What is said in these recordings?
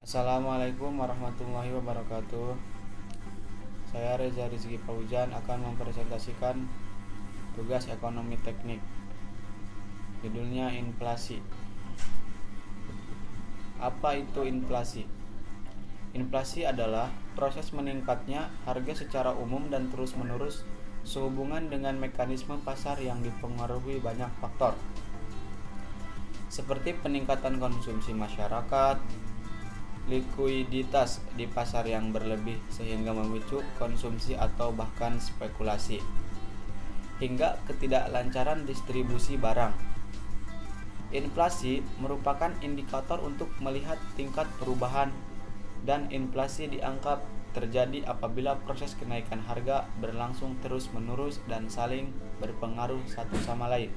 Assalamualaikum warahmatullahi wabarakatuh. Saya Reza Rizky Paujan akan mempresentasikan tugas ekonomi teknik. Judulnya inflasi. Apa itu inflasi? Inflasi adalah proses meningkatnya harga secara umum dan terus-menerus sehubungan dengan mekanisme pasar yang dipengaruhi banyak faktor, seperti peningkatan konsumsi masyarakat, likuiditas di pasar yang berlebih sehingga memicu konsumsi atau bahkan spekulasi, hingga ketidaklancaran distribusi barang. Inflasi merupakan indikator untuk melihat tingkat perubahan, dan inflasi dianggap terjadi apabila proses kenaikan harga berlangsung terus-menerus dan saling berpengaruh satu sama lain.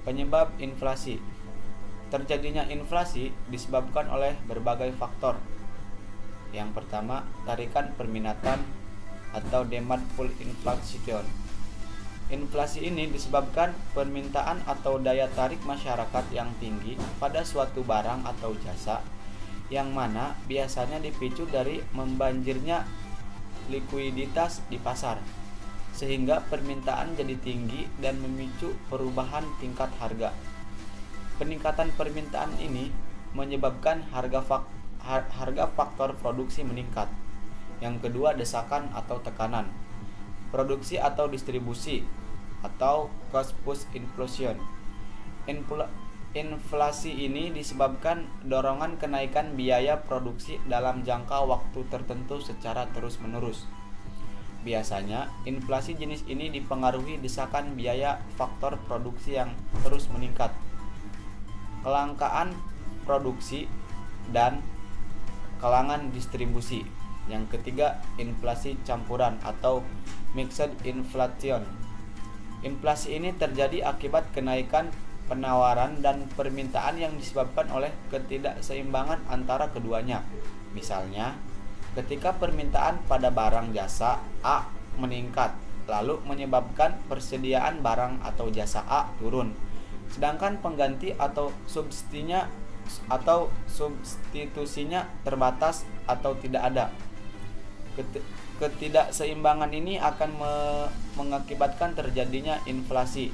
Penyebab inflasi. Terjadinya inflasi disebabkan oleh berbagai faktor. Yang pertama, tarikan permintaan atau demand pull inflation. Inflasi ini disebabkan permintaan atau daya tarik masyarakat yang tinggi pada suatu barang atau jasa, yang mana biasanya dipicu dari membanjirnya likuiditas di pasar, sehingga permintaan jadi tinggi dan memicu perubahan tingkat harga. Peningkatan permintaan ini menyebabkan harga faktor produksi meningkat. Yang kedua, desakan atau tekanan. Produksi atau distribusi atau cost push inflation. Inflasi ini disebabkan dorongan kenaikan biaya produksi dalam jangka waktu tertentu secara terus-menerus. Biasanya, inflasi jenis ini dipengaruhi desakan biaya faktor produksi yang terus meningkat, kelangkaan produksi, dan kalangan distribusi. Yang ketiga, inflasi campuran atau mixed inflation. Inflasi ini terjadi akibat kenaikan penawaran dan permintaan yang disebabkan oleh ketidakseimbangan antara keduanya. Misalnya, ketika permintaan pada barang jasa A meningkat, lalu menyebabkan persediaan barang atau jasa A turun, sedangkan pengganti atau substitusinya terbatas atau tidak ada. Ketidakseimbangan ini akan mengakibatkan terjadinya inflasi.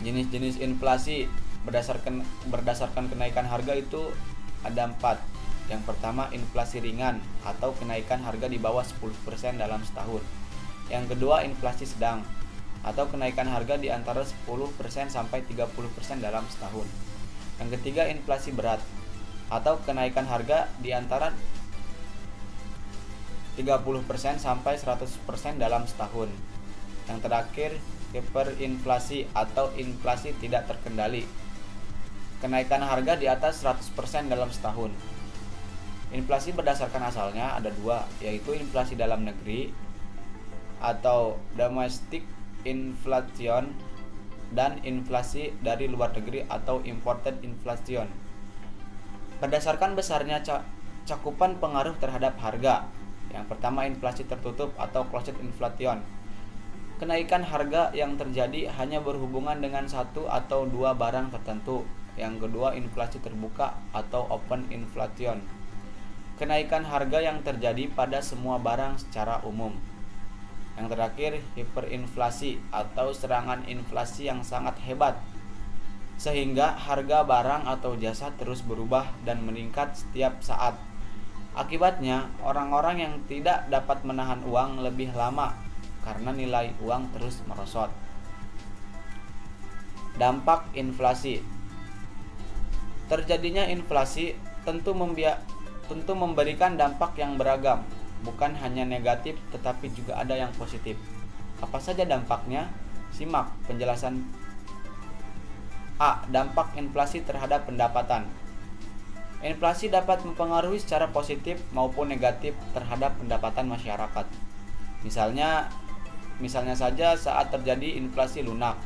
Jenis-jenis inflasi berdasarkan kenaikan harga itu ada 4. Yang pertama, inflasi ringan atau kenaikan harga di bawah 10% dalam setahun. Yang kedua, inflasi sedang atau kenaikan harga di antara 10% sampai 30% dalam setahun. Yang ketiga, inflasi berat atau kenaikan harga di antara 30% sampai 100% dalam setahun. Yang terakhir, hiperinflasi atau inflasi tidak terkendali. Kenaikan harga di atas 100% dalam setahun. Inflasi berdasarkan asalnya ada 2, yaitu inflasi dalam negeri atau domestic inflation dan inflasi dari luar negeri atau imported inflation. Berdasarkan besarnya cakupan pengaruh terhadap harga. Yang pertama, inflasi tertutup atau closed inflation. Kenaikan harga yang terjadi hanya berhubungan dengan satu atau dua barang tertentu. Yang kedua, inflasi terbuka atau open inflation. Kenaikan harga yang terjadi pada semua barang secara umum. Yang terakhir, hiperinflasi atau serangan inflasi yang sangat hebat, sehingga harga barang atau jasa terus berubah dan meningkat setiap saat. Akibatnya, orang-orang yang tidak dapat menahan uang lebih lama karena nilai uang terus merosot. Dampak inflasi. Terjadinya inflasi tentu memberikan dampak yang beragam, bukan hanya negatif tetapi juga ada yang positif. Apa saja dampaknya? Simak penjelasan. A. Dampak inflasi terhadap pendapatan. Inflasi dapat mempengaruhi secara positif maupun negatif terhadap pendapatan masyarakat. Misalnya saja saat terjadi inflasi lunak,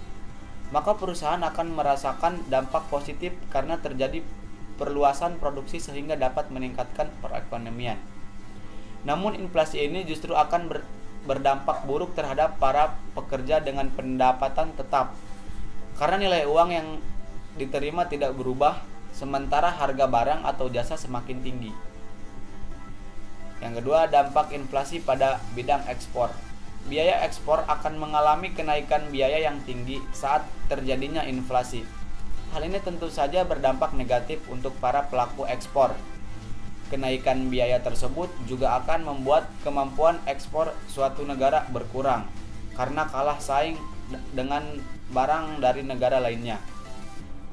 maka perusahaan akan merasakan dampak positif karena terjadi perluasan produksi sehingga dapat meningkatkan perekonomian. Namun inflasi ini justru akan berdampak buruk terhadap para pekerja dengan pendapatan tetap, karena nilai uang yang diterima tidak berubah sementara harga barang atau jasa semakin tinggi. Yang kedua, dampak inflasi pada bidang ekspor. Biaya ekspor akan mengalami kenaikan biaya yang tinggi saat terjadinya inflasi. Hal ini tentu saja berdampak negatif untuk para pelaku ekspor. Kenaikan biaya tersebut juga akan membuat kemampuan ekspor suatu negara berkurang karena kalah saing dengan barang dari negara lainnya.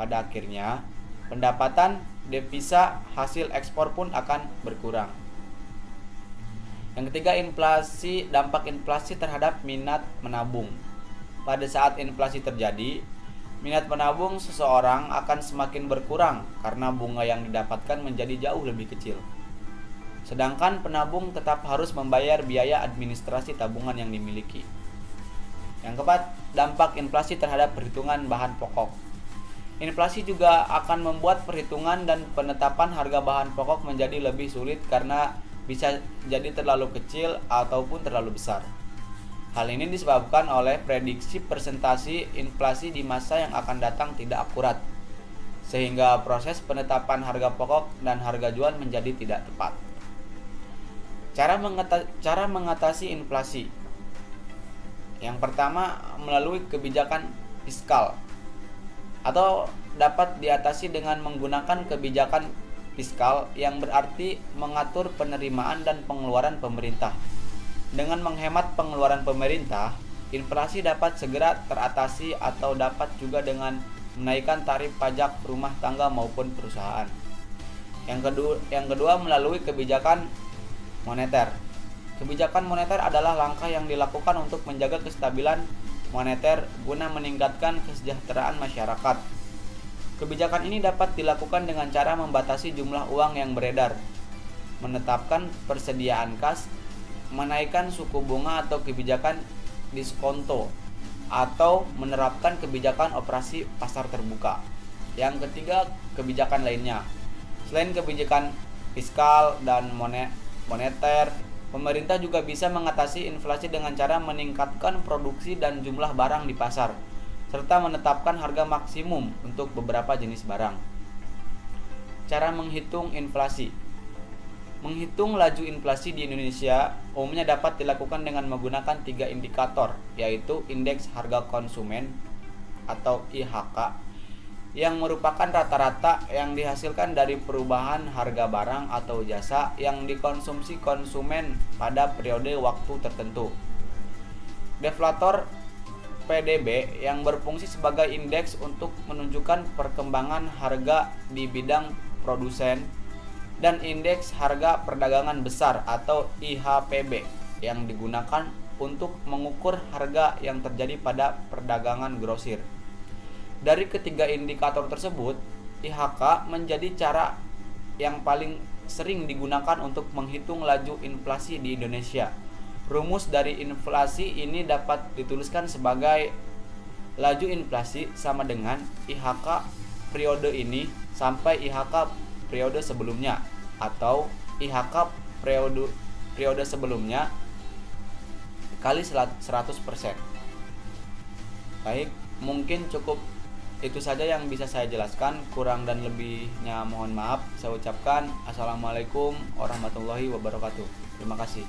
Pada akhirnya, pendapatan devisa hasil ekspor pun akan berkurang. Yang ketiga, inflasi, dampak inflasi terhadap minat menabung. Pada saat inflasi terjadi, minat menabung seseorang akan semakin berkurang karena bunga yang didapatkan menjadi jauh lebih kecil. Sedangkan penabung tetap harus membayar biaya administrasi tabungan yang dimiliki. Yang keempat, dampak inflasi terhadap perhitungan bahan pokok. Inflasi juga akan membuat perhitungan dan penetapan harga bahan pokok menjadi lebih sulit karena bisa jadi terlalu kecil ataupun terlalu besar. Hal ini disebabkan oleh prediksi persentase inflasi di masa yang akan datang tidak akurat, sehingga proses penetapan harga pokok dan harga jual menjadi tidak tepat. Cara mengatasi inflasi. Yang pertama, melalui kebijakan fiskal, atau dapat diatasi dengan menggunakan kebijakan fiskal yang berarti mengatur penerimaan dan pengeluaran pemerintah. Dengan menghemat pengeluaran pemerintah, inflasi dapat segera teratasi atau dapat juga dengan menaikkan tarif pajak rumah tangga maupun perusahaan. Yang kedua melalui kebijakan moneter. Kebijakan moneter adalah langkah yang dilakukan untuk menjaga kestabilan moneter guna meningkatkan kesejahteraan masyarakat. Kebijakan ini dapat dilakukan dengan cara membatasi jumlah uang yang beredar, menetapkan persediaan kas, menaikkan suku bunga atau kebijakan diskonto, atau menerapkan kebijakan operasi pasar terbuka. Yang ketiga, kebijakan lainnya. Selain kebijakan fiskal dan moneter, pemerintah juga bisa mengatasi inflasi dengan cara meningkatkan produksi dan jumlah barang di pasar, serta menetapkan harga maksimum untuk beberapa jenis barang. Cara menghitung inflasi. Menghitung laju inflasi di Indonesia umumnya dapat dilakukan dengan menggunakan 3 indikator, yaitu Indeks Harga Konsumen atau IHK, yang merupakan rata-rata yang dihasilkan dari perubahan harga barang atau jasa yang dikonsumsi konsumen pada periode waktu tertentu. Deflator PDB yang berfungsi sebagai indeks untuk menunjukkan perkembangan harga di bidang produsen, dan indeks harga perdagangan besar atau IHPB yang digunakan untuk mengukur harga yang terjadi pada perdagangan grosir. Dari ketiga indikator tersebut, IHK menjadi cara yang paling sering digunakan untuk menghitung laju inflasi di Indonesia. Rumus dari inflasi ini dapat dituliskan sebagai laju inflasi sama dengan IHK periode ini sampai IHK periode sebelumnya, atau IHK periode sebelumnya kali 100%. Baik, mungkin cukup itu saja yang bisa saya jelaskan. Kurang dan lebihnya mohon maaf. Saya ucapkan assalamualaikum warahmatullahi wabarakatuh. Terima kasih.